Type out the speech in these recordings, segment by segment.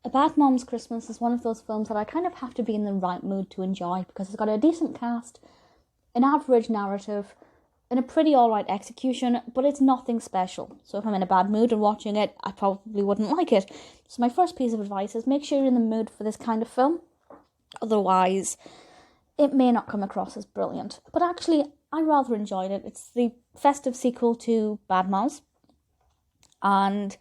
A Bad Mom's Christmas is one of those films that I kind of have to be in the right mood to enjoy, because it's got a decent cast, an average narrative, and a pretty alright execution, but it's nothing special. So if I'm in a bad mood and watching it, I probably wouldn't like it. So my first piece of advice is make sure you're in the mood for this kind of film. Otherwise, it may not come across as brilliant. But actually, I rather enjoyed it. It's the festive sequel to Bad Moms. And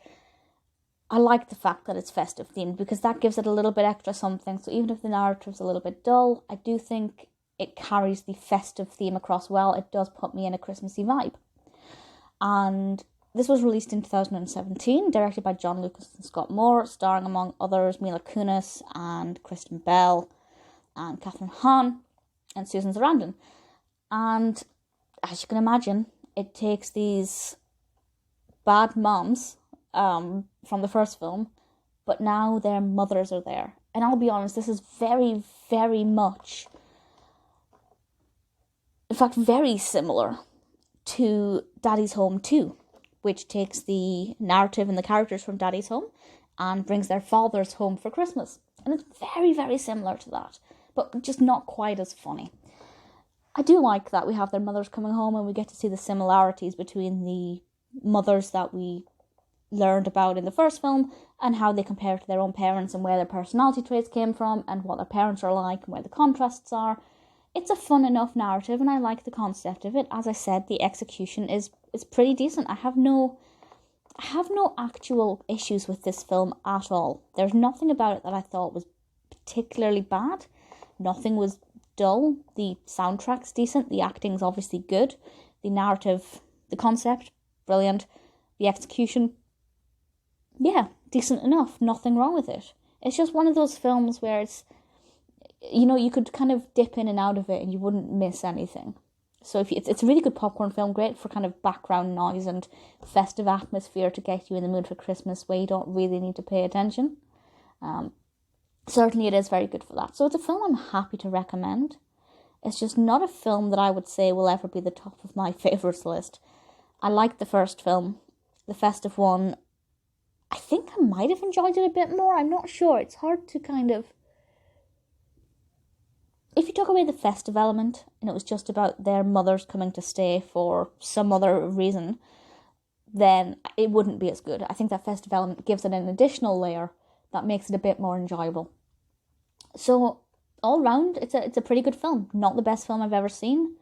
I like the fact that it's festive themed, because that gives it a little bit extra something. So even if the narrative's a little bit dull, I do think it carries the festive theme across well. It does put me in a Christmassy vibe. And this was released in 2017, directed by John Lucas and Scott Moore, starring among others Mila Kunis and Kristen Bell and Kathryn Hahn and Susan Sarandon. And as you can imagine, it takes these bad moms from the first film, but now their mothers are there. And I'll be honest, this is very, very much, in fact, very similar to Daddy's Home 2, which takes the narrative and the characters from Daddy's Home and brings their fathers home for Christmas. And it's very, very similar to that, but just not quite as funny. I do like that we have their mothers coming home and we get to see the similarities between the mothers that we learned about in the first film and how they compare to their own parents and where their personality traits came from and what their parents are like and where the contrasts are. It's a fun enough narrative and I like the concept of it. As I said, the execution is pretty decent. I have no actual issues with this film at all. There's nothing about it that I thought was particularly bad. Nothing was dull. The soundtrack's decent. The acting's obviously good. The narrative, the concept, brilliant. The execution, yeah, decent enough. Nothing wrong with it. It's just one of those films where it's, you could kind of dip in and out of it and you wouldn't miss anything. So it's a really good popcorn film, great for kind of background noise and festive atmosphere to get you in the mood for Christmas where you don't really need to pay attention. Certainly it is very good for that. So it's a film I'm happy to recommend. It's just not a film that I would say will ever be the top of my favourites list. I liked the first film. The festive one, I think I might have enjoyed it a bit more. I'm not sure. It's hard to kind of... If you took away the festive element and it was just about their mothers coming to stay for some other reason, then it wouldn't be as good. I think that festive element gives it an additional layer that makes it a bit more enjoyable. So, all round, it's a pretty good film. Not the best film I've ever seen,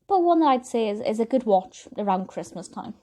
but one that I'd say is a good watch around Christmas time.